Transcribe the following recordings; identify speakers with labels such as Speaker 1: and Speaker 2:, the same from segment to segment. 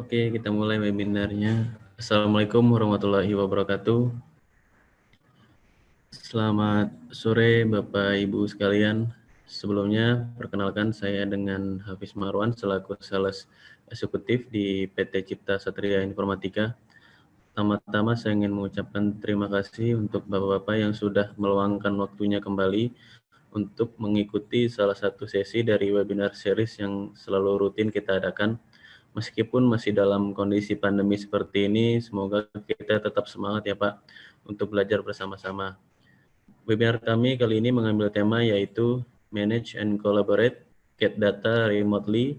Speaker 1: Oke, kita mulai webinarnya. Assalamualaikum warahmatullahi wabarakatuh. Selamat sore Bapak Ibu sekalian. Sebelumnya, perkenalkan saya dengan Hafiz Marwan selaku Sales Eksekutif di PT Cipta Satria Informatika. Pertama-tama saya ingin mengucapkan terima kasih untuk Bapak-Bapak yang sudah meluangkan waktunya kembali untuk mengikuti salah satu sesi dari webinar series yang selalu rutin kita adakan. Meskipun masih dalam kondisi pandemi seperti ini, semoga kita tetap semangat ya Pak untuk belajar bersama-sama. Webinar kami kali ini mengambil tema yaitu Manage and Collaborate, Get Data Remotely,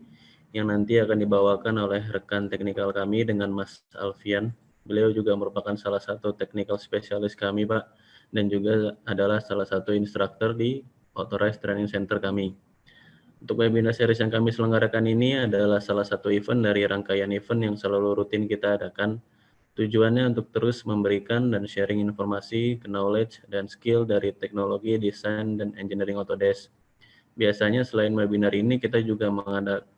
Speaker 1: yang nanti akan dibawakan oleh rekan teknikal kami dengan Mas Alfian. Beliau juga merupakan salah satu technical spesialis kami Pak, dan juga adalah salah satu instruktur di Authorized Training Center kami. Untuk webinar series yang kami selenggarakan ini adalah salah satu event dari rangkaian event yang selalu rutin kita adakan. Tujuannya untuk terus memberikan dan sharing informasi, knowledge, dan skill dari teknologi, desain, dan engineering Autodesk. Biasanya selain webinar ini, kita juga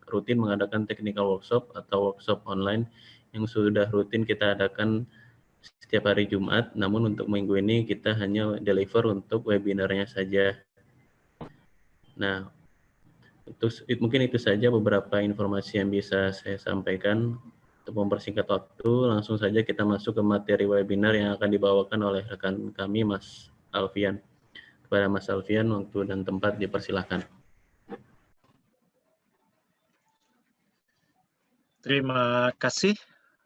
Speaker 1: rutin mengadakan technical workshop atau workshop online yang sudah rutin kita adakan setiap hari Jumat, namun untuk minggu ini kita hanya deliver untuk webinarnya saja. Nah, mungkin itu saja beberapa informasi yang bisa saya sampaikan. Untuk mempersingkat waktu, langsung saja kita masuk ke materi webinar yang akan dibawakan oleh rekan kami, Mas Alfian. Kepada Mas Alfian, waktu dan tempat dipersilahkan.
Speaker 2: Terima kasih,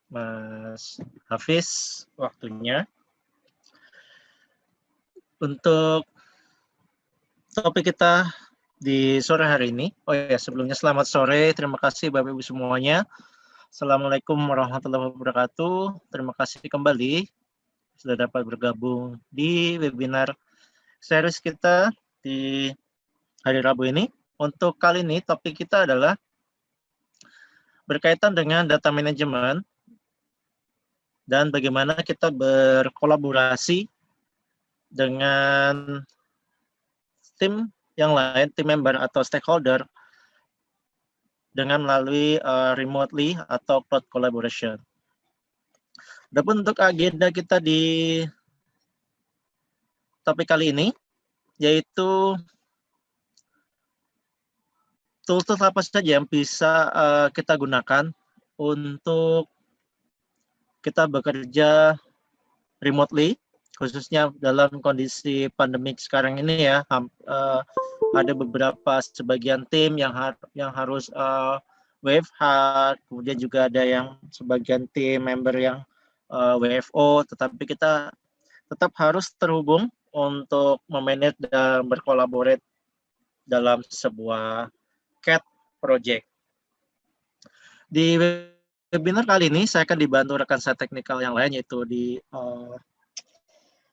Speaker 2: Mas Hafiz, waktunya. Untuk topik kita di sore hari ini, sebelumnya selamat sore, terima kasih Bapak Ibu semuanya. Assalamualaikum warahmatullahi wabarakatuh. Terima kasih kembali sudah dapat bergabung di webinar series kita di hari Rabu ini. Untuk kali ini topik kita adalah berkaitan dengan data management dan bagaimana kita berkolaborasi dengan tim yang lain, tim member atau stakeholder dengan melalui remotely atau cloud collaboration. Adapun untuk agenda kita di topik kali ini, yaitu tools apa saja yang bisa kita gunakan untuk kita bekerja remotely, khususnya dalam kondisi pandemik sekarang ini ya. Ada beberapa sebagian tim yang harus WFH, kemudian juga ada yang sebagian tim member yang WFO, tetapi kita tetap harus terhubung untuk memanage dan berkolaborate dalam sebuah CAD project. Di webinar kali ini saya akan dibantu rekan saya teknikal yang lain, yaitu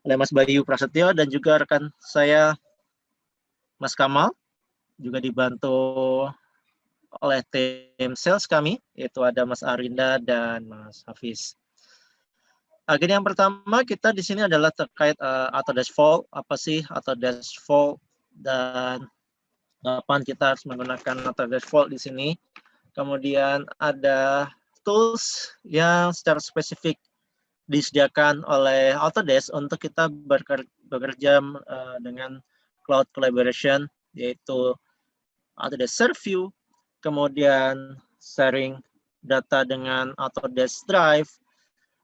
Speaker 2: oleh Mas Bayu Prasetyo dan juga rekan saya Mas Kamal, juga dibantu oleh tim sales kami, yaitu ada Mas Arinda dan Mas Hafiz. Agenda yang pertama kita di sini adalah terkait Autodesk Vault. Apa sih Autodesk Vault dan kapan kita harus menggunakan Autodesk Vault di sini. Kemudian ada tools yang secara spesifik disediakan oleh Autodesk untuk kita bekerja dengan cloud collaboration, yaitu Autodesk ShareView, kemudian sharing data dengan Autodesk Drive,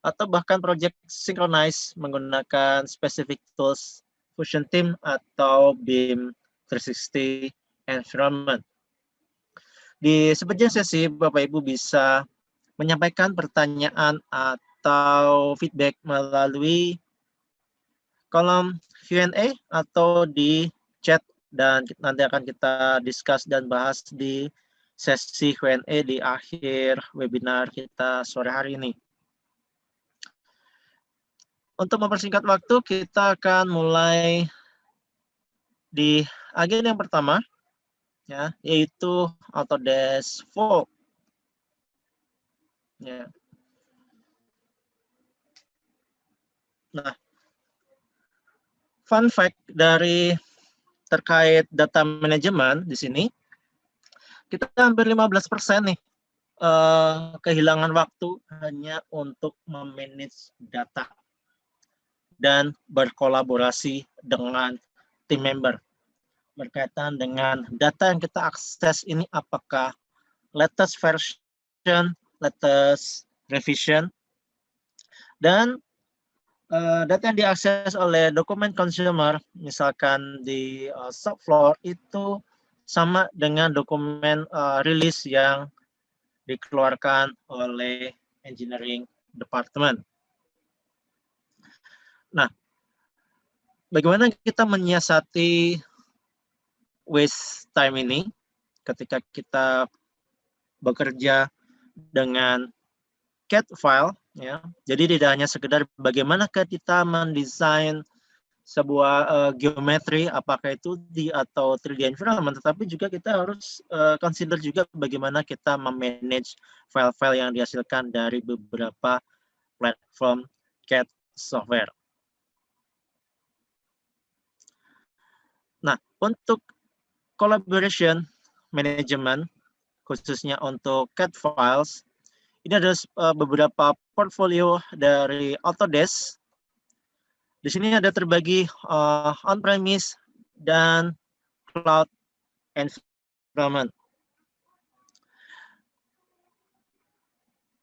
Speaker 2: atau bahkan project synchronize menggunakan specific tools Fusion Team atau BIM 360 environment. Di sepanjang sesi, Bapak Ibu bisa menyampaikan pertanyaan atau feedback melalui kolom Q&A atau di chat, dan nanti akan kita discuss dan bahas di sesi Q&A di akhir webinar kita sore hari ini. Untuk mempersingkat waktu, kita akan mulai di agenda yang pertama, ya, yaitu Autodesk Vault. Ya. Nah, fun fact dari terkait data management di sini, kita hampir 15% nih kehilangan waktu hanya untuk memanage data dan berkolaborasi dengan tim member berkaitan dengan data yang kita akses ini, apakah latest version, latest revision, dan data yang diakses oleh dokumen consumer, misalkan di shop floor, itu sama dengan dokumen rilis yang dikeluarkan oleh engineering department. Nah, bagaimana kita menyiasati waste time ini ketika kita bekerja dengan CAD file, ya. Jadi tidak hanya sekedar bagaimana kita mendesain sebuah geometri, apakah itu 2D atau 3D environment, tetapi juga kita harus consider juga bagaimana kita memanage file-file yang dihasilkan dari beberapa platform CAD software. Nah, untuk collaboration management, khususnya untuk CAD files, ini ada beberapa portfolio dari Autodesk. Di sini ada terbagi on-premise dan cloud environment.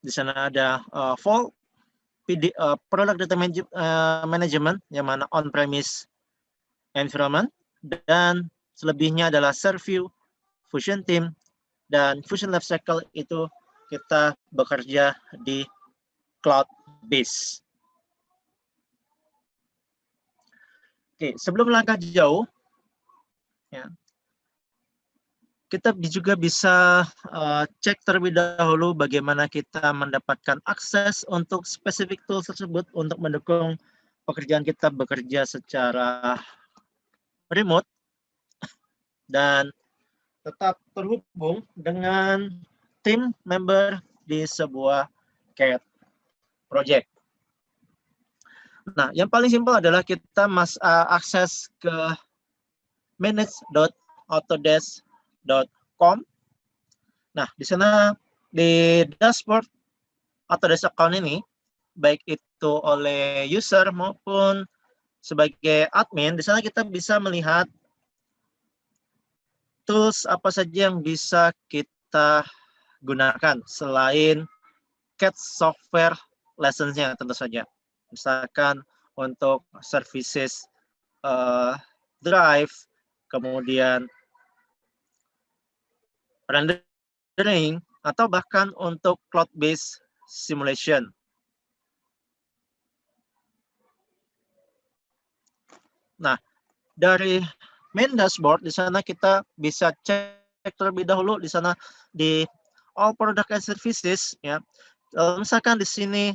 Speaker 2: Di sana ada Vault, Product Data Management, yang mana on-premise environment, dan selebihnya adalah SerView, Fusion Team, dan Fusion Lifecycle itu kita bekerja di cloud base. Oke, sebelum langkah jauh, ya, kita juga bisa cek terlebih dahulu bagaimana kita mendapatkan akses untuk spesifik tools tersebut untuk mendukung pekerjaan kita bekerja secara remote dan tetap terhubung dengan tim member di sebuah CAD project. Nah, yang paling simpel adalah kita akses ke manage.autodesk.com. Nah, di sana di dashboard Autodesk account ini, baik itu oleh user maupun sebagai admin, di sana kita bisa melihat tools apa saja yang bisa kita gunakan selain CAD software license-nya tentu saja. Misalkan untuk services drive, kemudian rendering, atau bahkan untuk cloud-based simulation. Nah, dari main dashboard di sana kita bisa cek terlebih dahulu di sana di all product and services, ya. Misalkan di sini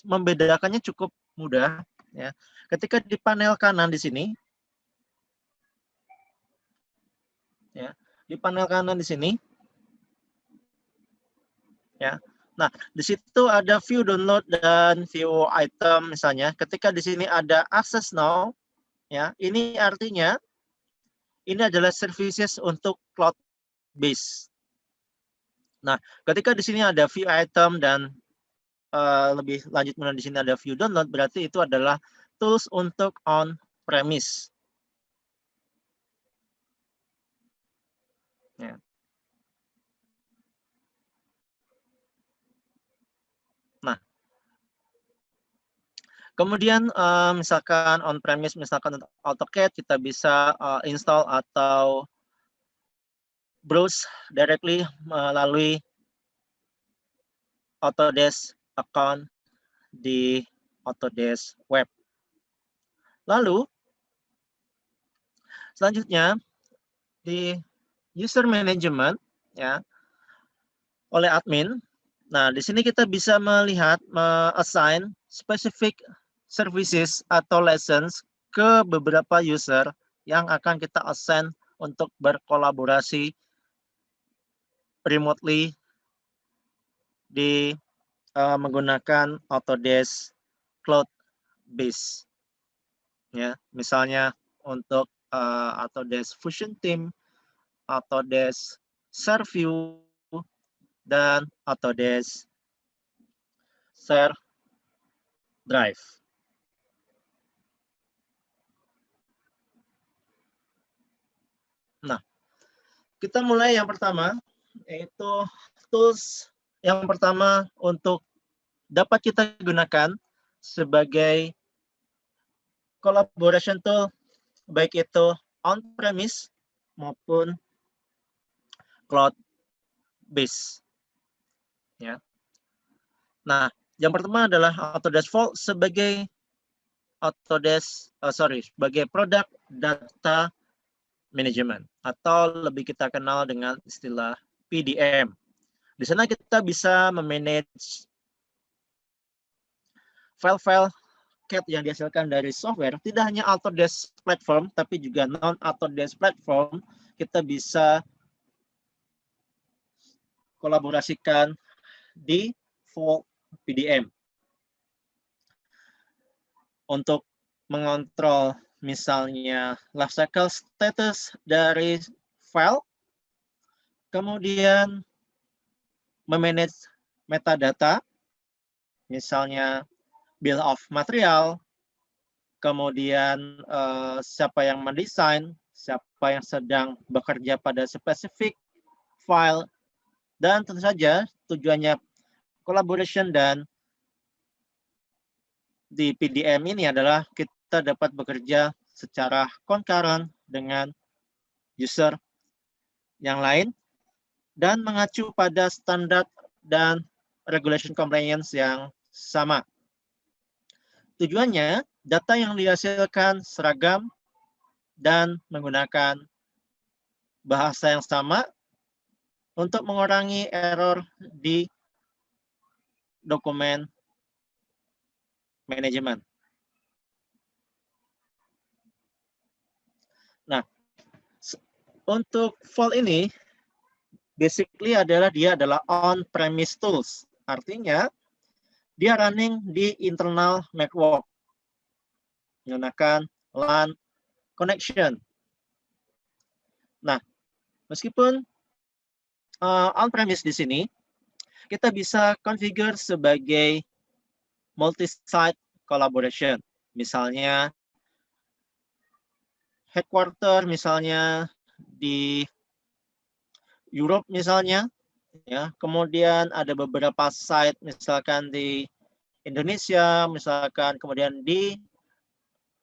Speaker 2: membedakannya cukup mudah, ya. Ketika di panel kanan di sini, ya, di panel kanan di sini, ya. Nah, di situ ada view download dan view item misalnya. Ketika di sini ada access now, ya, ini artinya ini adalah services untuk cloud base. Nah, ketika di sini ada view item dan lebih lanjut di sini ada view download, berarti itu adalah tools untuk on premise. Ya. Nah, kemudian misalkan on premise, misalkan untuk AutoCAD, kita bisa install atau browse directly melalui Autodesk account di Autodesk Web. Lalu selanjutnya di user management, ya, oleh admin. Nah, di sini kita bisa melihat assign specific services atau license ke beberapa user yang akan kita assign untuk berkolaborasi remotely di menggunakan Autodesk Cloud Base. Ya, misalnya untuk Autodesk Fusion Team, Autodesk SerView, dan Autodesk Share Drive. Nah, kita mulai yang pertama, yaitu tools yang pertama untuk dapat kita gunakan sebagai collaboration tool, baik itu on-premise maupun cloud base. Ya. Nah, yang pertama adalah Autodesk Vault sebagai sebagai produk data management atau lebih kita kenal dengan istilah PDM. Di sana kita bisa memanage file-file CAD yang dihasilkan dari software, tidak hanya Autodesk platform, tapi juga non-Autodesk platform, kita bisa kolaborasikan di Vault PDM. Untuk mengontrol misalnya lifecycle status dari file, kemudian memanage metadata, misalnya bill of material, kemudian siapa yang mendesain, siapa yang sedang bekerja pada spesifik file, dan tentu saja tujuannya collaboration dan di PDM ini adalah kita dapat bekerja secara concurrent dengan user yang lain dan mengacu pada standar dan regulation compliance yang sama. Tujuannya, data yang dihasilkan seragam dan menggunakan bahasa yang sama untuk mengurangi error di dokumen manajemen. Nah, untuk Vault ini, basically dia adalah on-premise tools. Artinya, dia running di internal network, menggunakan LAN connection. Nah, meskipun on-premise di sini, kita bisa configure sebagai multi-site collaboration. Misalnya, headquarter misalnya di Europe misalnya, ya. Kemudian ada beberapa site misalkan di Indonesia, misalkan kemudian di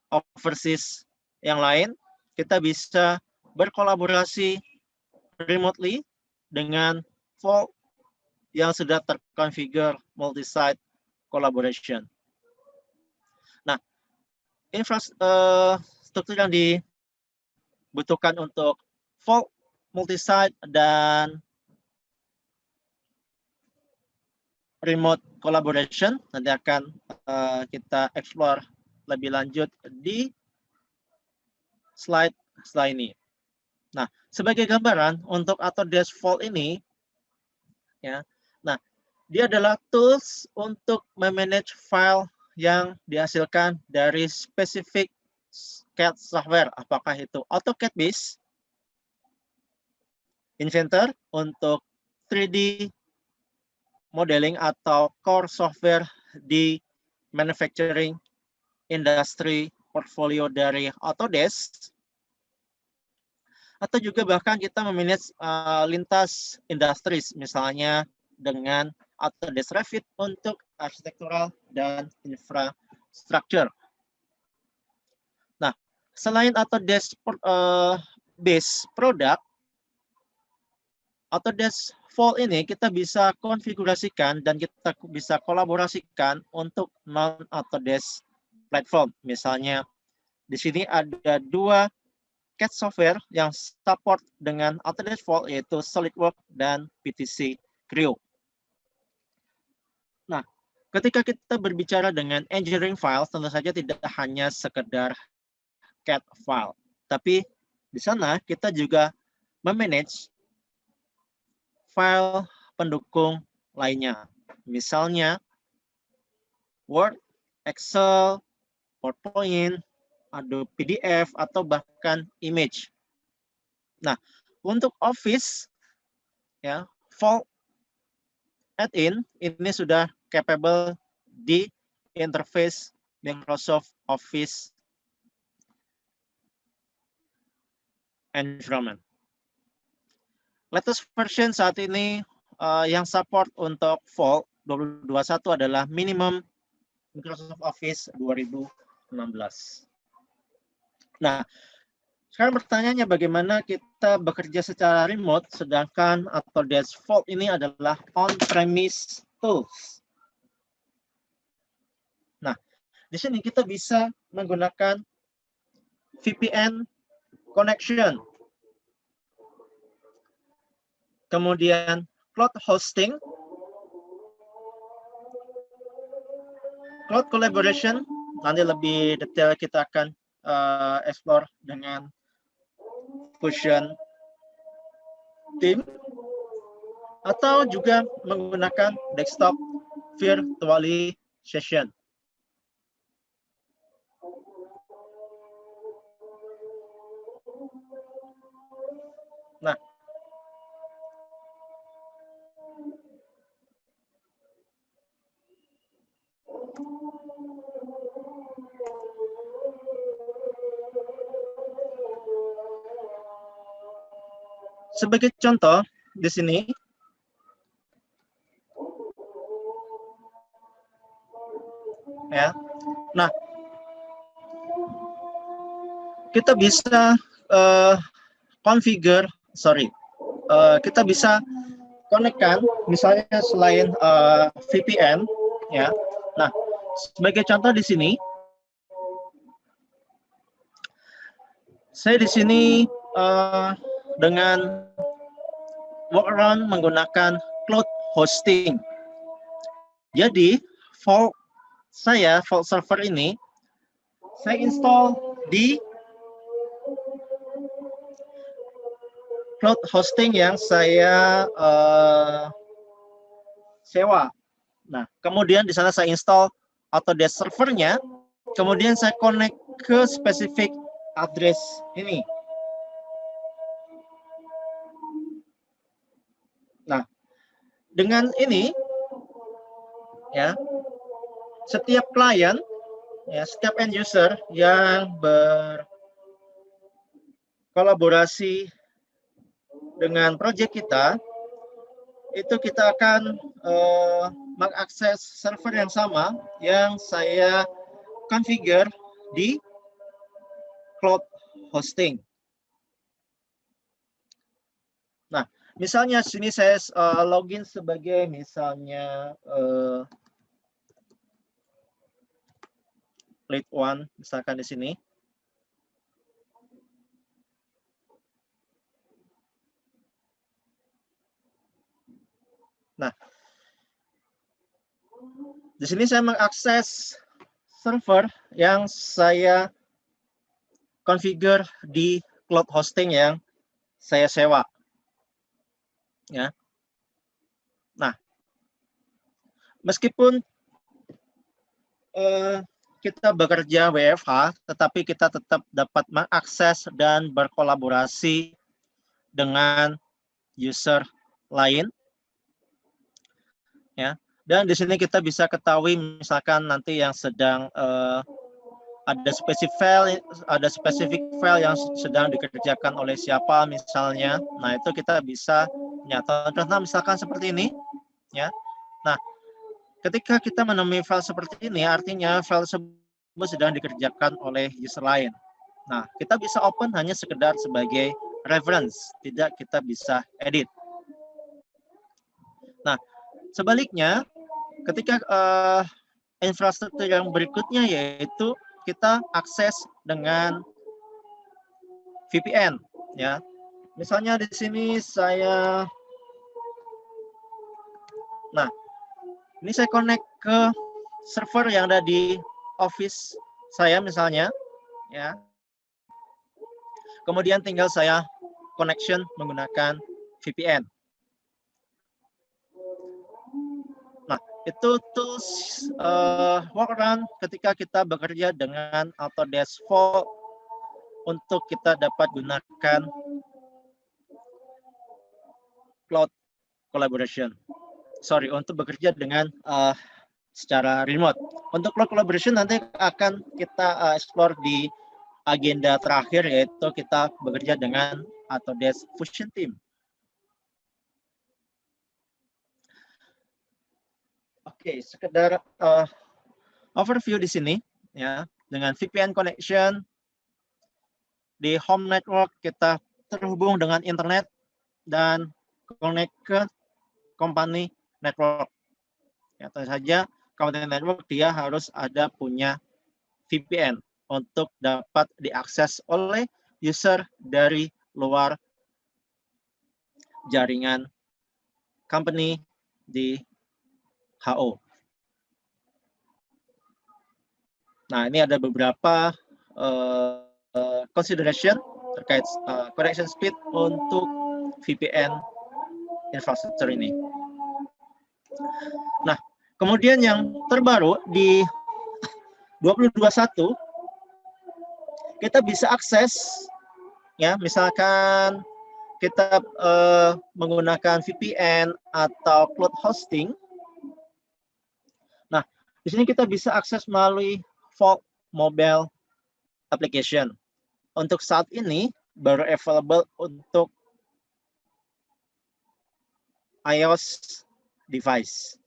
Speaker 2: overseas yang lain, kita bisa berkolaborasi remotely dengan Vault yang sudah terkonfigure multi-site collaboration. Nah, infrastruktur yang dibutuhkan untuk Vault multi-site dan remote collaboration nanti akan kita explore lebih lanjut di slide setelah ini. Nah, sebagai gambaran untuk Autodesk Vault ini, ya, nah dia adalah tools untuk memanage file yang dihasilkan dari spesifik CAD software, apakah itu AutoCAD base, Inventor untuk 3D modeling atau core software di manufacturing industry portfolio dari Autodesk, atau juga bahkan kita memanage lintas industries, misalnya dengan Autodesk Revit untuk arsitektural dan infrastruktur. Nah, selain Autodesk base product, Autodesk Vault ini kita bisa konfigurasikan dan kita bisa kolaborasikan untuk non-Autodesk platform. Misalnya di sini ada 2 CAD software yang support dengan Autodesk Vault, yaitu SolidWorks dan PTC Creo. Nah, ketika kita berbicara dengan engineering file, tentu saja tidak hanya sekedar CAD file, tapi di sana kita juga memanage file pendukung lainnya. Misalnya Word, Excel, PowerPoint, Adobe PDF, atau bahkan image. Nah, untuk Office, ya, Vault add-in ini sudah capable di interface Microsoft Office environment. Latest version saat ini yang support untuk Vault 2021 adalah minimum Microsoft Office 2016. Nah, sekarang pertanyaannya bagaimana kita bekerja secara remote sedangkan Autodesk Vault ini adalah on-premise tools. Nah, di sini kita bisa menggunakan VPN connection. Kemudian cloud hosting, cloud collaboration, nanti lebih detail kita akan explore dengan Fusion Team, atau juga menggunakan desktop virtualization. Nah, sebagai contoh di sini ya. Nah, kita bisa kita bisa konekkan misalnya selain VPN ya. Nah, sebagai contoh di sini saya di sini dengan workaround menggunakan cloud hosting. Jadi Vault server ini saya install di cloud hosting yang saya sewa. Nah, kemudian di sana saya install Autodesk servernya, kemudian saya connect ke spesifik address ini. Nah, dengan ini ya, setiap klien ya, setiap end user yang berkolaborasi dengan project kita, itu kita akan mengakses server yang sama yang saya configure di cloud hosting. Nah, misalnya sini saya login sebagai misalnya lead one, misalkan di sini. Nah, di sini saya mengakses server yang saya configure di cloud hosting yang saya sewa. Ya. Nah, meskipun kita bekerja WFH, tetapi kita tetap dapat mengakses dan berkolaborasi dengan user lain. Ya. Dan di sini kita bisa ketahui misalkan nanti yang sedang ada spesifik file yang sedang dikerjakan oleh siapa misalnya. Nah, itu kita bisa nyata. Contoh misalkan seperti ini, ya. Nah, ketika kita menemui file seperti ini, artinya file tersebut sedang dikerjakan oleh user lain. Nah, kita bisa open hanya sekedar sebagai reference, tidak kita bisa edit. Nah, sebaliknya, ketika infrastruktur yang berikutnya yaitu kita akses dengan VPN, ya. Misalnya di sini saya, nah, ini saya connect ke server yang ada di office saya misalnya, ya. Kemudian tinggal saya connection menggunakan VPN. Nah, itu tools workaround ketika kita bekerja dengan Autodesk Vault untuk kita dapat gunakan cloud collaboration. untuk bekerja dengan secara remote. Untuk cloud collaboration nanti akan kita explore di agenda terakhir, yaitu kita bekerja dengan Autodesk Fusion Team. Oke, sekedar overview di sini ya, dengan VPN connection di home network kita terhubung dengan internet dan connect ke company network. Ya, tentu saja company network dia harus ada punya VPN untuk dapat diakses oleh user dari luar jaringan company di HO. Nah, ini ada beberapa consideration terkait connection speed untuk VPN infrastruktur ini. Nah, kemudian yang terbaru di 2021 kita bisa akses ya, misalkan kita menggunakan VPN atau cloud hosting. Nah, di sini kita bisa akses melalui Vault Mobile Application. Untuk saat ini baru available untuk iOS device.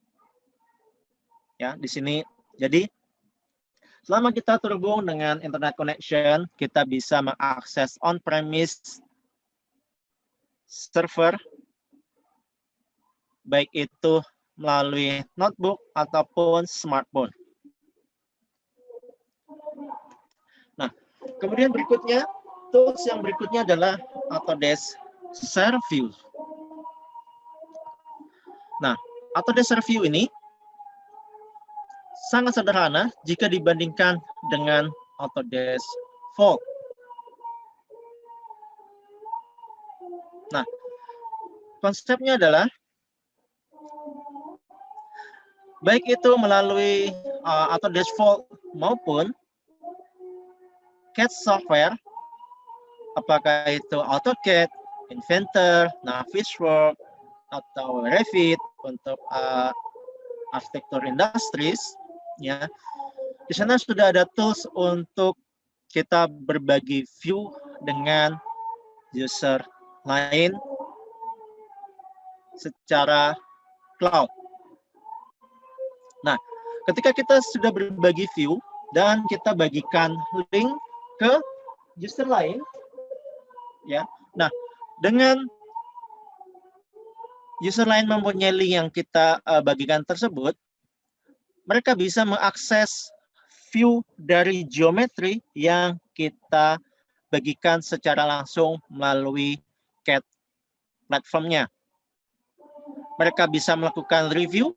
Speaker 2: Ya, di sini jadi selama kita terhubung dengan internet connection, kita bisa mengakses on-premise server, baik itu melalui notebook ataupun smartphone. Nah, kemudian berikutnya, tools yang berikutnya adalah Autodesk ShareView. Nah, Autodesk ShareView ini sangat sederhana jika dibandingkan dengan Autodesk Vault. Nah, konsepnya adalah baik itu melalui Autodesk Vault maupun CAD software, apakah itu AutoCAD, Inventor, Navisworks, atau Revit untuk arsitektur industries, ya. Di sana sudah ada tools untuk kita berbagi view dengan user lain secara cloud. Nah, ketika kita sudah berbagi view dan kita bagikan link ke user lain, ya. Nah, dengan user lain mempunyai link yang kita bagikan tersebut, mereka bisa mengakses view dari geometri yang kita bagikan secara langsung melalui CAD platformnya. Mereka bisa melakukan review,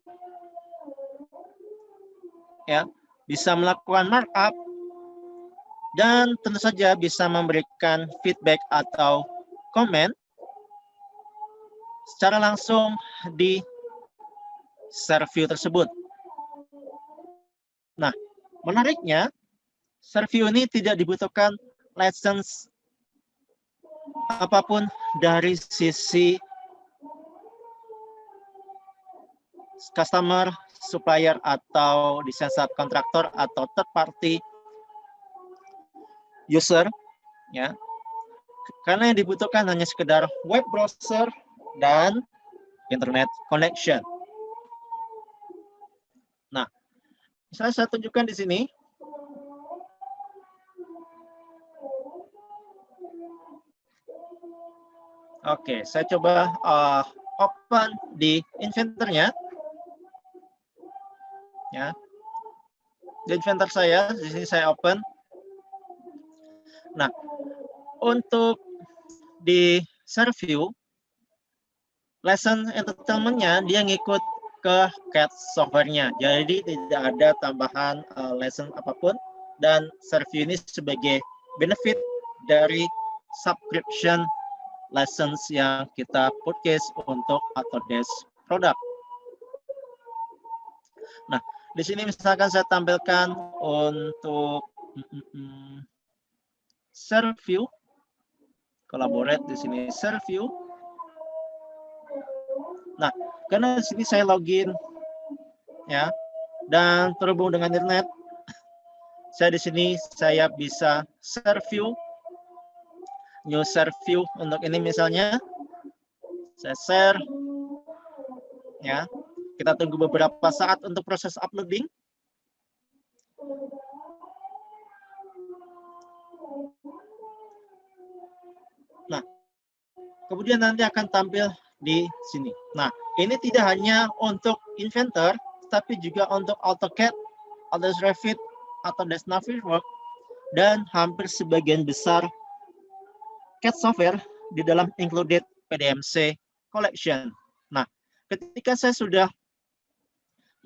Speaker 2: ya, bisa melakukan markup, dan tentu saja bisa memberikan feedback atau komen secara langsung di ShareView tersebut. Nah, menariknya, ShareView ini tidak dibutuhkan license apapun dari sisi customer, supplier, atau desain subkontraktor atau third party user, ya, karena yang dibutuhkan hanya sekedar web browser dan internet connection. Nah, misalnya saya tunjukkan di sini. Oke, saya coba open di Inventor-nya. Ya, di Inventor saya, di sini saya open. Nah, untuk di ShareView, lesson entertainment-nya dia ngikut ke CAD software-nya. Jadi tidak ada tambahan lesson apapun, dan ShareView ini sebagai benefit dari subscription lessons yang kita purchase untuk Autodesk product. Nah, di sini misalkan saya tampilkan untuk ShareView, collaborate di sini ShareView. Nah, karena di sini saya login ya dan terhubung dengan internet. Saya di sini saya bisa share view, new share view untuk ini misalnya. Saya share ya. Kita tunggu beberapa saat untuk proses uploading. Nah, kemudian nanti akan tampil di sini. Nah, ini tidak hanya untuk Inventor, tapi juga untuk AutoCAD, Autodesk Revit, Autodesk Navisworks, dan hampir sebagian besar CAD software di dalam included PDMC collection. Nah, ketika saya sudah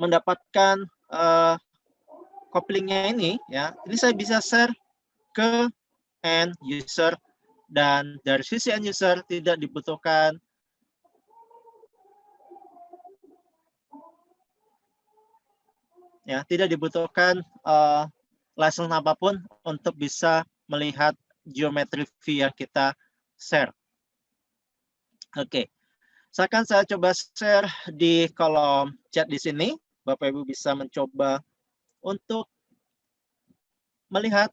Speaker 2: mendapatkan couplingnya ini, ya, ini saya bisa share ke end user, dan dari sisi end user tidak dibutuhkan license apapun untuk bisa melihat geometri view yang kita share. Oke, sekarang saya coba share di kolom chat di sini. Bapak Ibu bisa mencoba untuk melihat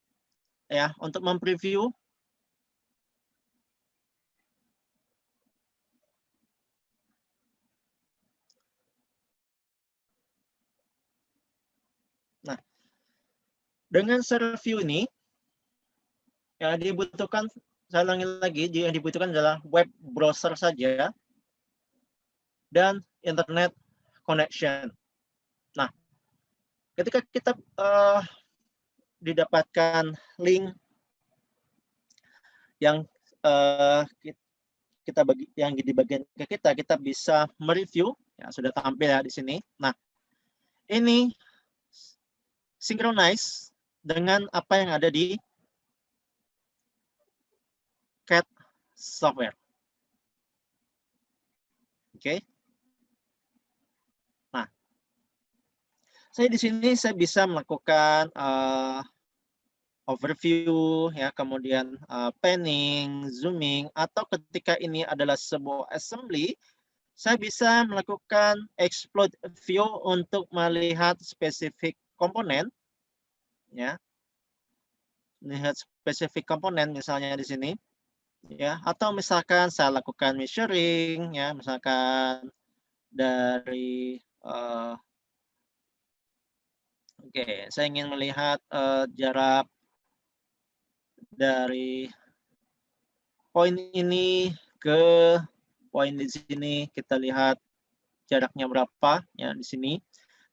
Speaker 2: ya, untuk mempreview. Nah, dengan share view ini yang dibutuhkan, saya ulangi lagi, yang dibutuhkan adalah web browser saja dan internet connection. Nah, ketika kita didapatkan link yang kita bagi, yang di bagian ke kita bisa mereview, ya sudah tampil ya di sini. Nah, ini synchronize dengan apa yang ada di CAD software. Oke. Nah, saya di sini saya bisa melakukan overview, ya, kemudian panning, zooming, atau ketika ini adalah sebuah assembly, saya bisa melakukan explode view untuk melihat spesifik komponen, ya, melihat spesifik komponen misalnya di sini. Ya, atau misalkan saya lakukan measuring, ya, misalkan dari oke, saya ingin melihat jarak dari poin ini ke poin di sini, kita lihat jaraknya berapa ya di sini.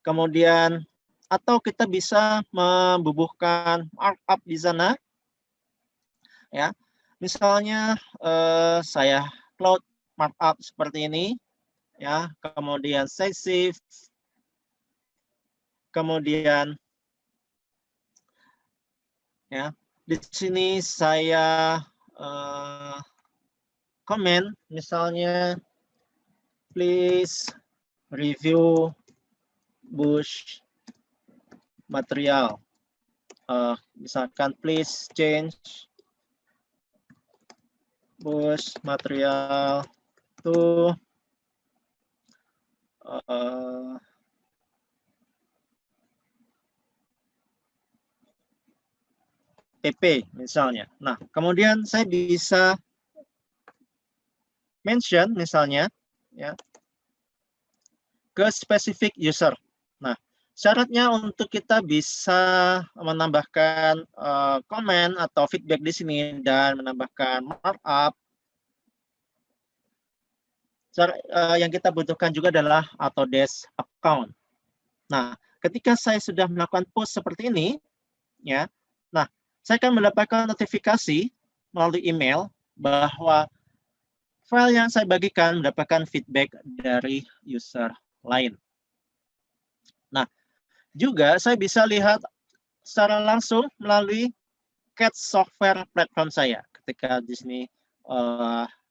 Speaker 2: Kemudian atau kita bisa membubuhkan markup di sana, ya. Misalnya saya cloud markup seperti ini, ya, kemudian saya save, kemudian ya di sini saya komen misalnya please review bush material, misalkan please change bush material to PP misalnya. Nah, kemudian saya bisa mention misalnya, ya, ke spesifik user. Nah, syaratnya untuk kita bisa menambahkan komen atau feedback di sini dan menambahkan markup, yang kita butuhkan juga adalah Autodesk account. Nah, ketika saya sudah melakukan post seperti ini, ya, nah, saya akan mendapatkan notifikasi melalui email bahwa file yang saya bagikan mendapatkan feedback dari user lain. Nah, juga saya bisa lihat secara langsung melalui CAD software platform saya. Ketika di sini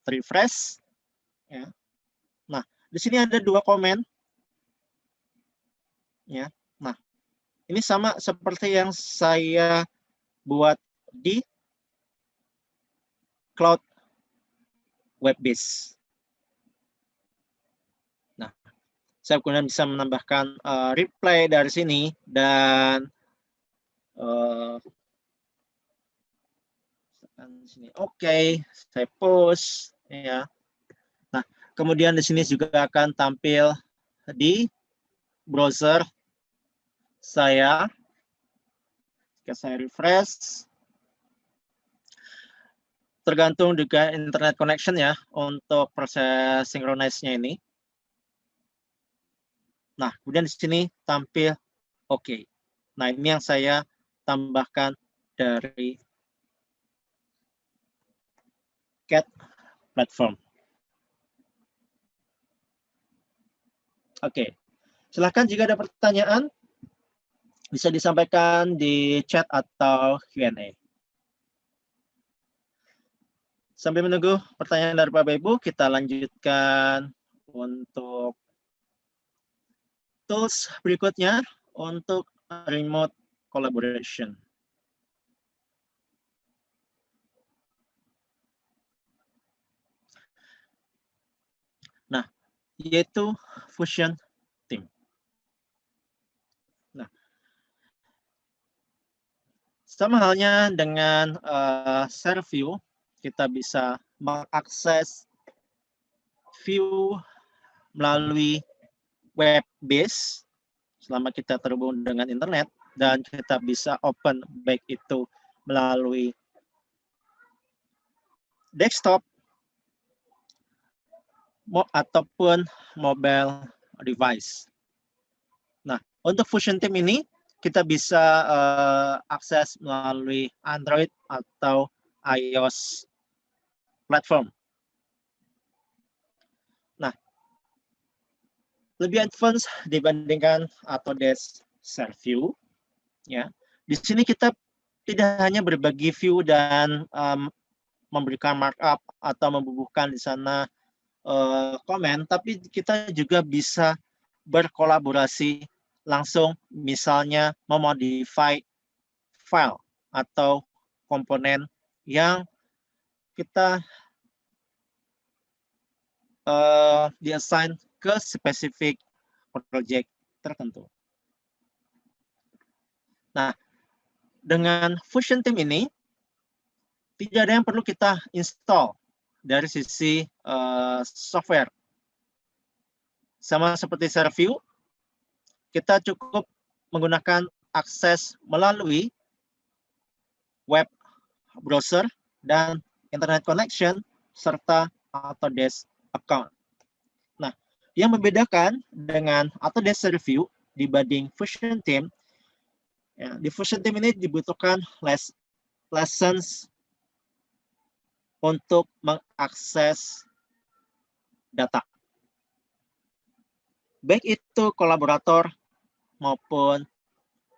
Speaker 2: refresh, ya. Nah, di sini ada 2 komen, ya. Nah, ini sama seperti yang saya buat di cloud web base. Nah, Saya kemudian bisa menambahkan replay dari sini dan Oke, saya post ya. Nah, kemudian di sini juga akan tampil di browser saya. Jika saya refresh, tergantung dengan internet connection ya untuk proses synchronize-nya ini. Nah, kemudian di sini tampil oke. Nah, ini yang saya tambahkan dari Cat Platform. Oke, silahkan jika ada pertanyaan bisa disampaikan di chat atau Q&A. Sambil menunggu pertanyaan dari Bapak Ibu, kita lanjutkan untuk tools berikutnya untuk remote collaboration. Nah, yaitu Fusion Team. Nah, sama halnya dengan share view, kita bisa mengakses view melalui web base selama kita terhubung dengan internet, dan kita bisa open baik itu melalui desktop ataupun mobile device. Nah, untuk Fusion Team ini kita bisa akses melalui Android atau iOS platform. Nah, lebih advance dibandingkan Autodesk Share View. Ya, di sini kita tidak hanya berbagi view dan memberikan markup atau membubuhkan di sana komen, tapi kita juga bisa berkolaborasi langsung, misalnya memodify file atau komponen yang kita diassign ke spesifik project tertentu. Nah, dengan Fusion Team ini tidak ada yang perlu kita install dari sisi software. Sama seperti Share View, kita cukup menggunakan akses melalui web browser dan internet connection serta Autodesk account. Nah, yang membedakan dengan Autodesk Share View dibanding Fusion Team, ya, di Fusion Team ini dibutuhkan license untuk mengakses data, baik itu kolaborator maupun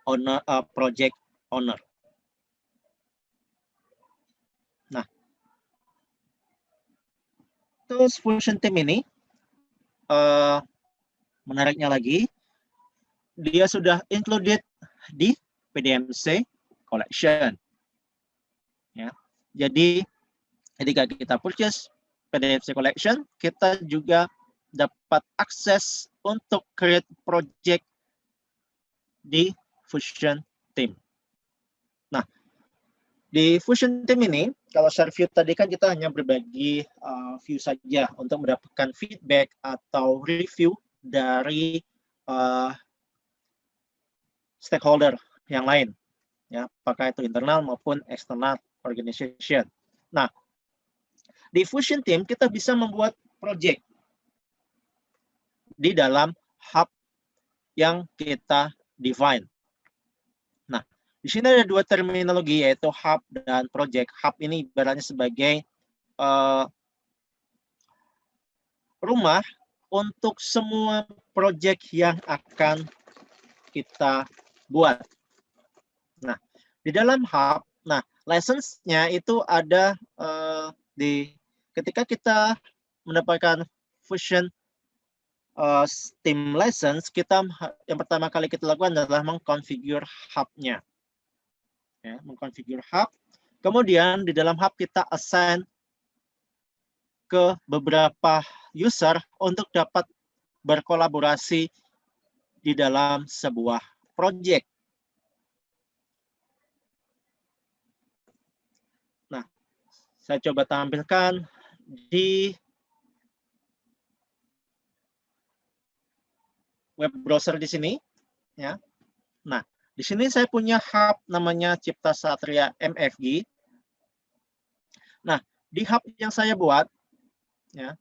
Speaker 2: owner, project owner. Nah, terus Fusion Team ini menariknya lagi, dia sudah included di PDMC Collection. Ya, jadi ketika kita purchase PDMC Collection, kita juga dapat akses untuk create project di Fusion Team. Nah, di Fusion Team ini, kalau share view tadi kan kita hanya berbagi view saja untuk mendapatkan feedback atau review dari stakeholder yang lain, ya, apakah itu internal maupun external organization. Nah, di Fusion Team kita bisa membuat project di dalam hub yang kita define. Nah, di sini ada dua terminologi, yaitu hub dan project. Hub ini ibaratnya sebagai rumah untuk semua project yang akan kita buat. Nah, di dalam hub, nah license-nya itu ada ketika kita mendapatkan Fusion Team license, kita yang pertama kali kita lakukan adalah mengkonfigur hub-nya. Ya, mengkonfigur hub. Kemudian di dalam hub kita assign ke beberapa user untuk dapat berkolaborasi di dalam sebuah proyek. Nah, saya coba tampilkan di web browser di sini, ya. Nah, di sini saya punya hub namanya Cipta Satria MFG. Nah, di hub yang saya buat, ya,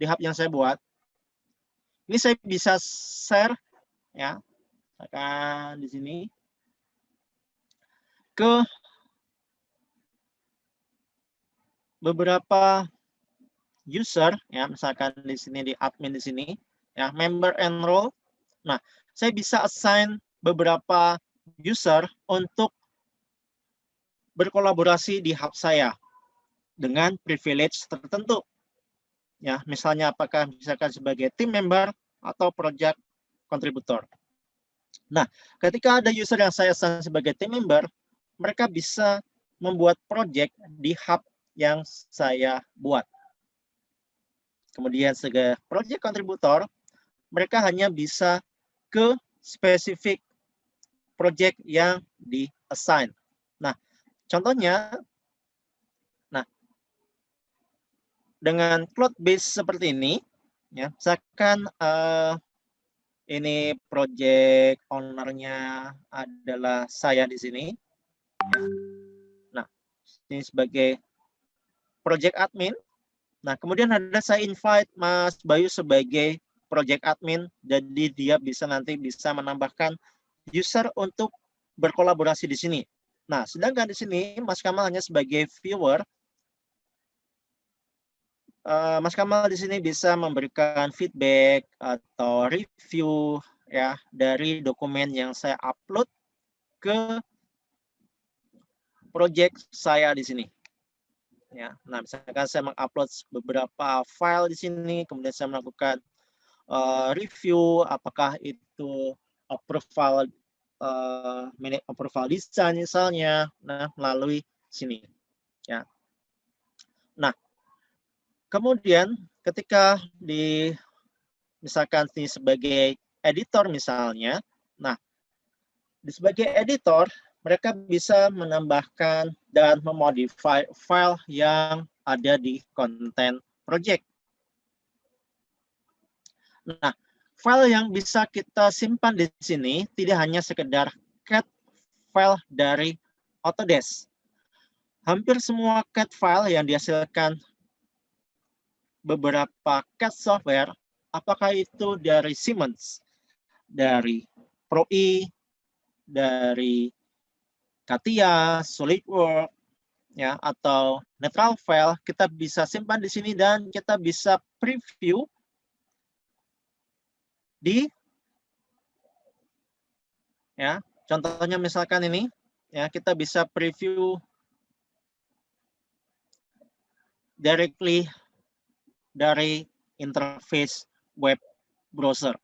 Speaker 2: di hub yang saya buat, ini saya bisa share, ya, akan di sini ke beberapa user, ya, misalkan di sini di admin di sini, ya, member and role. Nah, saya bisa assign beberapa user untuk berkolaborasi di hub saya dengan privilege tertentu. Ya, misalnya apakah misalkan sebagai team member atau project contributor. Nah, ketika ada user yang saya assign sebagai team member, mereka bisa membuat project di hub yang saya buat. Kemudian sebagai project contributor, mereka hanya bisa ke spesifik project yang di-assign. Nah, contohnya, dengan cloud base seperti ini, ya, misalkan ini project owner-nya adalah saya di sini. Ya. Nah, ini sebagai project admin. Nah, kemudian ada saya invite Mas Bayu sebagai project admin, jadi dia bisa nanti bisa menambahkan user untuk berkolaborasi di sini. Nah, sedangkan di sini Mas Kamal hanya sebagai viewer. Mas Kamal di sini bisa memberikan feedback atau review, ya, dari dokumen yang saya upload ke project saya di sini. Ya, nah, misalkan saya mengupload beberapa file di sini, kemudian saya melakukan review, apakah itu approval design misalnya, nah, melalui sini. Ya. Nah, kemudian ketika misalkan ini sebagai editor misalnya, nah, sebagai editor mereka bisa menambahkan dan memodify file yang ada di konten project. Nah, file yang bisa kita simpan di sini tidak hanya sekedar cat file dari Autodesk. Hampir semua CAD file yang dihasilkan beberapa CAD software, apakah itu dari Siemens, dari Pro-E, dari CATIA, SolidWorks, ya, atau Natural File, kita bisa simpan di sini dan kita bisa preview di, ya, contohnya misalkan ini, ya, kita bisa preview directly dari interface web browser.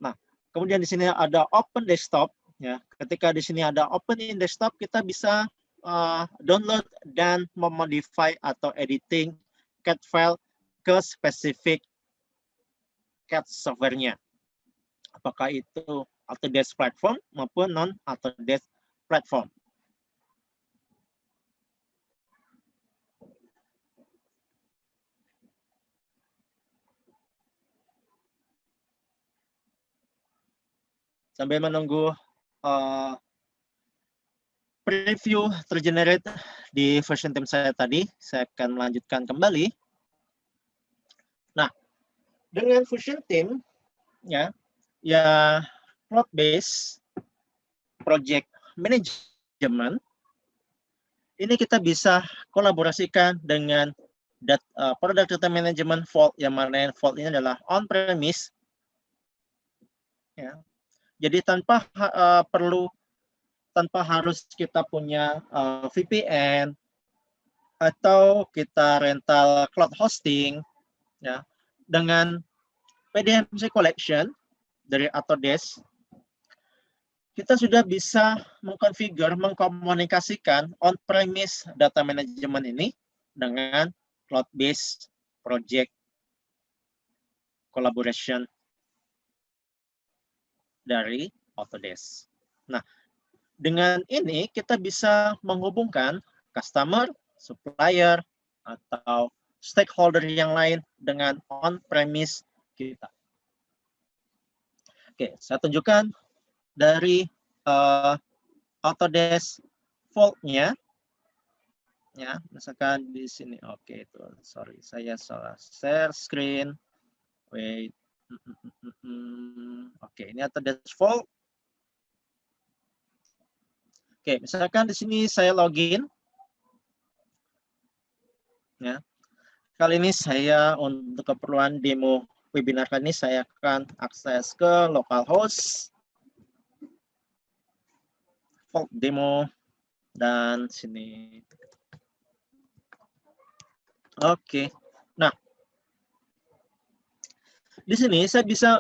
Speaker 2: Nah, kemudian di sini ada Open Desktop, ya. Ketika di sini ada Open in Desktop, kita bisa download dan memodify atau editing CAD file ke spesifik CAD software-nya. Apakah itu Autodesk platform maupun non-Autodesk platform. Sambil menunggu preview tergenerate di version team saya tadi, saya akan melanjutkan kembali. Nah, dengan version team, ya cloud based project management, ini kita bisa kolaborasikan dengan product data management Vault, yang mana Vault ini adalah on-premise. Ya. Jadi tanpa harus kita punya VPN atau kita rental cloud hosting, ya, dengan PDMC collection dari Autodesk, kita sudah bisa mengkonfigure, mengkomunikasikan on-premise data management ini dengan cloud-based project collaboration dari Autodesk. Nah, dengan ini kita bisa menghubungkan customer, supplier, atau stakeholder yang lain dengan on-premise kita. Oke, saya tunjukkan dari Autodesk Vault-nya. Ya, misalkan di sini. Oke, itu sorry, saya salah share screen. Wait. Oke, ini Autodesk Vault. Oke, misalkan di sini saya login. Ya. Kali ini saya untuk keperluan demo webinar kali ini saya akan akses ke localhost, Vault demo, dan sini. Oke. Nah, di sini saya bisa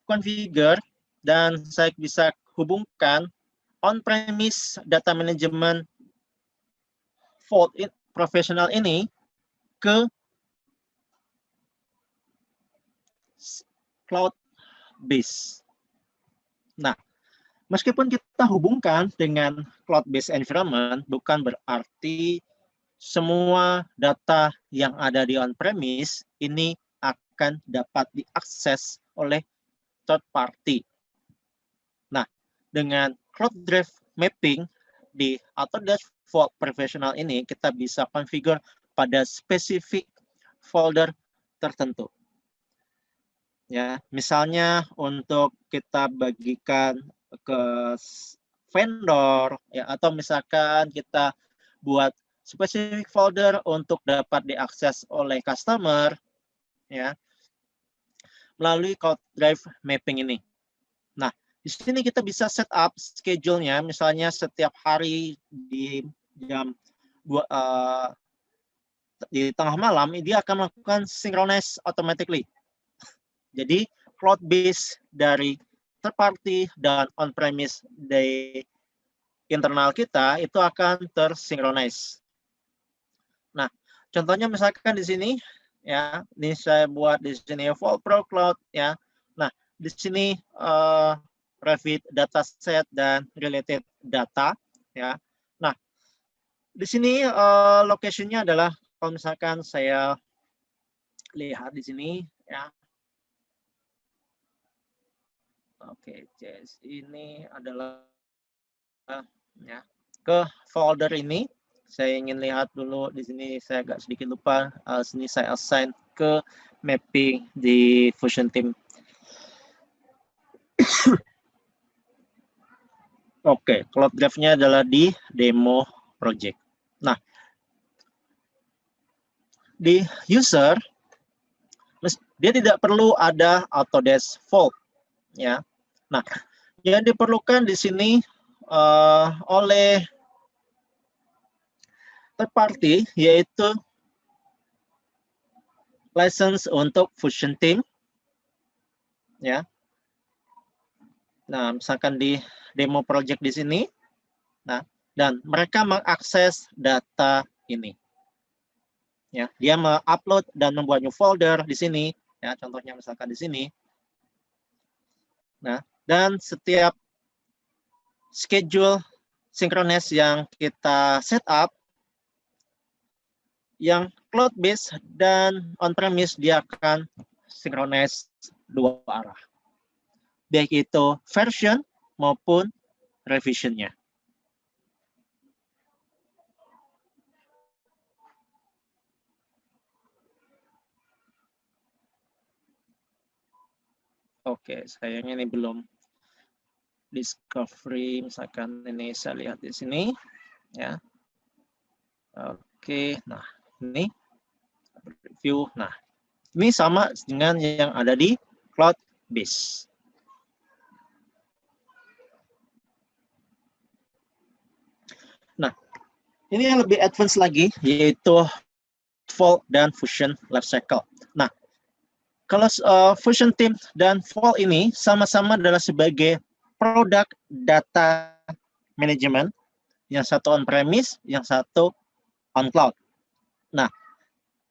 Speaker 2: configure dan saya bisa hubungkan on-premise data management Vault professional ini ke cloud base. Nah, meskipun kita hubungkan dengan cloud-based environment, bukan berarti semua data yang ada di on-premise ini akan dapat diakses oleh third party. Nah, dengan Cloud Drive Mapping di Autodesk Vault Professional ini, kita bisa configure pada spesifik folder tertentu. Ya, misalnya untuk kita bagikan ke vendor, ya, atau misalkan kita buat spesifik folder untuk dapat diakses oleh customer, ya, melalui Cloud Drive Mapping ini. Nah, di sini kita bisa set up schedule-nya, misalnya setiap hari di jam 2 di tengah malam, dia akan melakukan synchronize automatically. Jadi cloud base dari third party dan on-premise dari internal kita itu akan tersynchronize. Nah, contohnya misalkan di sini, ya, ini saya buat di sini Vault Pro Cloud, ya. Nah, di sini Revit dataset dan related data, ya. Nah, di sini location-nya adalah kalau misalkan saya lihat di sini, ya. Oke, JS ini adalah ya ke folder ini. Saya ingin lihat dulu di sini, saya agak sedikit lupa. Sini saya assign ke mapping di Fusion Team. Oke, cloud drive-nya adalah di demo project. Nah, di user, dia tidak perlu ada Autodesk Vault, ya. Nah, yang diperlukan di sini oleh third party yaitu license untuk Fusion Team, ya. Nah, misalkan di demo project di sini, nah, dan mereka mengakses data ini. Ya, dia mengupload dan membuat new folder di sini, ya, contohnya misalkan di sini. Nah, dan setiap schedule synchronize yang kita set up, yang cloud base dan on-premise, dia akan synchronize dua arah. Baik itu version maupun revision-nya. Oke, sayangnya ini belum discovery, misalkan ini saya lihat di sini, ya. Oke, nah ini review. Nah, ini sama dengan yang ada di cloud base. Nah, ini yang lebih advance lagi, yaitu Vault dan Fusion Lifecycle. Nah, kalau Fusion Team dan Vault ini sama-sama adalah sebagai produk data management, yang satu on-premise, yang satu on cloud. Nah,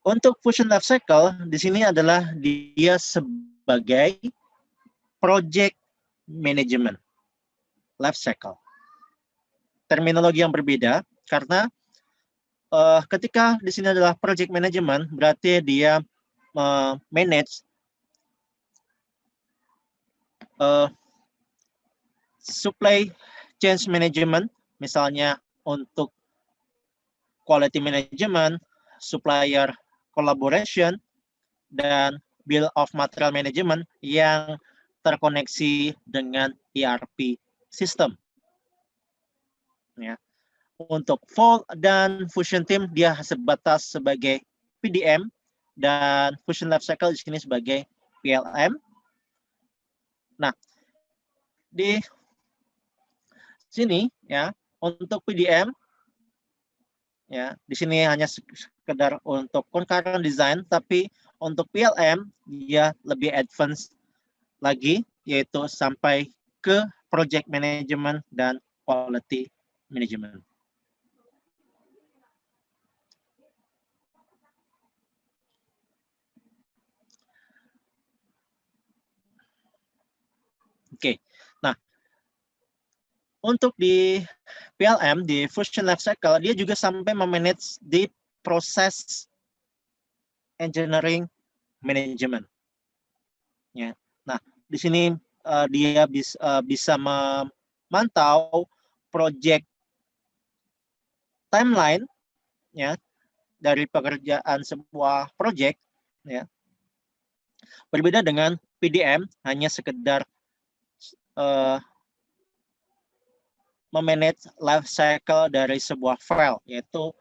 Speaker 2: Untuk Fusion Lifecycle di sini adalah dia sebagai project management lifecycle. Terminologi yang berbeda karena ketika di sini adalah project management berarti dia manage supply chain management, misalnya untuk quality management, supplier collaboration, dan bill of material management yang terkoneksi dengan ERP system. Ya. Untuk Vault dan Fusion Team dia sebatas sebagai PDM dan Fusion Lifecycle di sini sebagai PLM. Nah, di sini ya untuk PDM ya di sini hanya sekedar untuk concurrent design, tapi untuk PLM dia lebih advance lagi yaitu sampai ke project management dan quality management. Oke, nah untuk di PLM, di Fusion Lifecycle, dia juga sampai memanage di proses engineering management. Ya, nah di sini dia bisa memantau project timeline, ya, dari pekerjaan sebuah project, ya. Berbeda dengan PDM, hanya sekedar memanage life cycle dari sebuah file, yaitu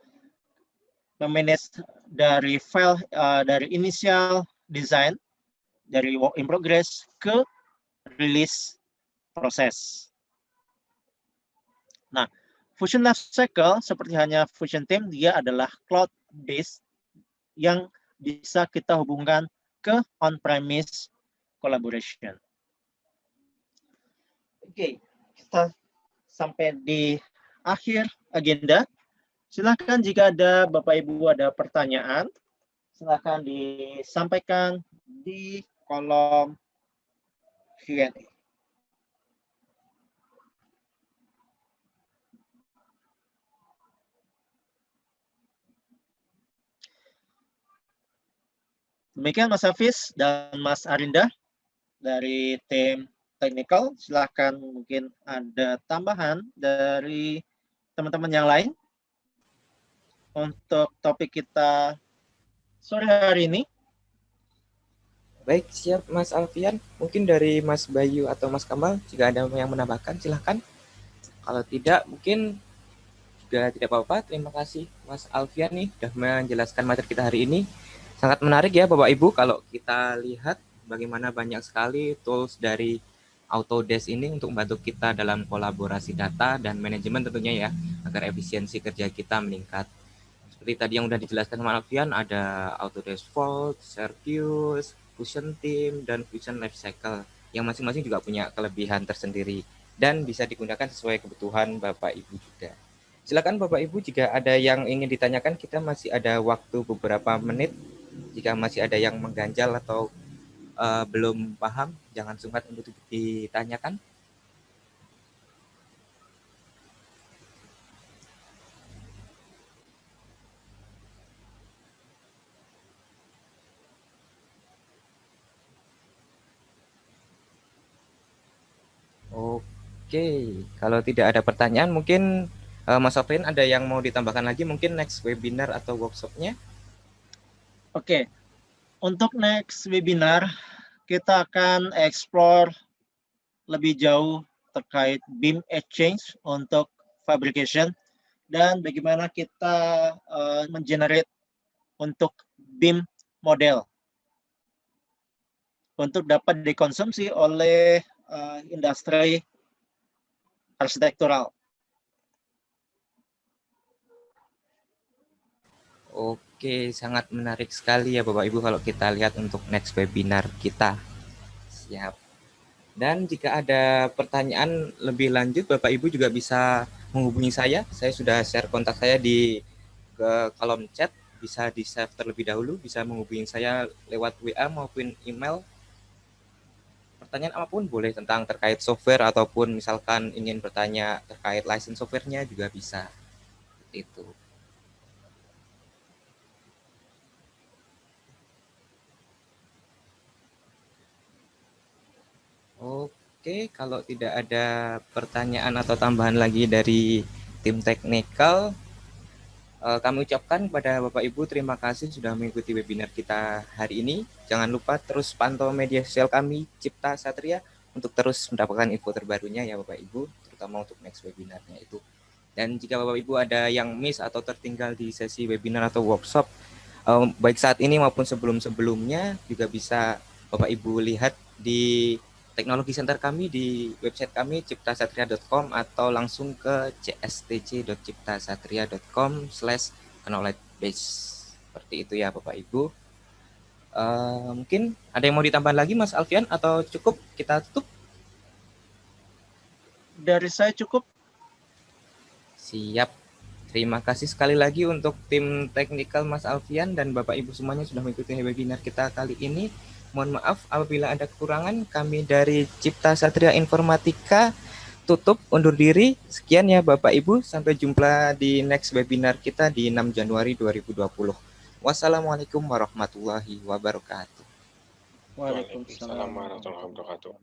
Speaker 2: memanage dari file dari initial design, dari work in progress ke release proses. Nah, Fusion Life Cycle seperti hanya Fusion Team, dia adalah cloud based yang bisa kita hubungkan ke on-premise collaboration. Oke, kita sampai di akhir agenda. Silakan jika ada Bapak Ibu ada pertanyaan, silakan disampaikan di kolom Q&A. Demikian Mas Hafiz dan Mas Arinda dari tim technical. Silakan mungkin ada tambahan dari teman-teman yang lain untuk topik kita sore hari ini.
Speaker 3: Baik, siap Mas Alfian. Mungkin dari Mas Bayu atau Mas Kamal jika ada yang menambahkan silahkan. Kalau tidak mungkin juga tidak apa-apa. Terima kasih Mas Alfian nih sudah menjelaskan materi kita hari ini. Sangat menarik ya Bapak Ibu kalau kita lihat bagaimana banyak sekali tools dari Autodesk ini untuk membantu kita dalam kolaborasi data dan manajemen tentunya ya, agar efisiensi kerja kita meningkat. Seperti tadi yang sudah dijelaskan sama Alfian, ada Autodesk Vault, Servius, Fusion Team, dan Fusion Lifecycle yang masing-masing juga punya kelebihan tersendiri dan bisa digunakan sesuai kebutuhan Bapak Ibu juga. Silakan Bapak Ibu jika ada yang ingin ditanyakan, kita masih ada waktu beberapa menit. Jika masih ada yang mengganjal atau belum paham, jangan sungkan untuk ditanyakan. Oke, kalau tidak ada pertanyaan mungkin Mas Sofrin ada yang mau ditambahkan lagi mungkin next webinar atau workshopnya?
Speaker 2: Oke, untuk next webinar kita akan explore lebih jauh terkait BIM exchange untuk fabrication dan bagaimana kita mengenerate untuk BIM model untuk dapat dikonsumsi oleh industri arsitektural.
Speaker 3: Oke, sangat menarik sekali ya Bapak Ibu kalau kita lihat untuk next webinar kita. Siap. Dan jika ada pertanyaan lebih lanjut, Bapak Ibu juga bisa menghubungi saya. Saya sudah share kontak saya di kolom chat bisa di-save terlebih dahulu, bisa menghubungi saya lewat WA maupun email. Pertanyaan apapun boleh tentang terkait software ataupun misalkan ingin bertanya terkait license softwarenya juga bisa. Itu. Oke, kalau tidak ada pertanyaan atau tambahan lagi dari tim teknikal, kami ucapkan kepada Bapak Ibu terima kasih sudah mengikuti webinar kita hari ini. Jangan lupa terus pantau media sosial kami Cipta Satria untuk terus mendapatkan info terbarunya ya Bapak Ibu, terutama untuk next webinarnya itu. Dan jika Bapak Ibu ada yang miss atau tertinggal di sesi webinar atau workshop, baik saat ini maupun sebelum-sebelumnya juga bisa Bapak Ibu lihat di teknologi center kami di website kami ciptasatria.com atau langsung ke cstc.ciptasatria.com/knowledge base. Seperti itu ya Bapak Ibu. Mungkin ada yang mau ditambah lagi Mas Alfian atau cukup kita tutup?
Speaker 2: Dari saya cukup.
Speaker 3: Siap. Terima kasih sekali lagi untuk tim teknikal Mas Alfian dan Bapak Ibu semuanya sudah mengikuti webinar kita kali ini. Mohon maaf apabila ada kekurangan. Kami dari Cipta Satria Informatika tutup undur diri. Sekian ya Bapak Ibu. Sampai jumpa di next webinar kita di 6 Januari 2020. Wassalamualaikum warahmatullahi wabarakatuh.
Speaker 2: Waalaikumsalam
Speaker 4: warahmatullahi wabarakatuh.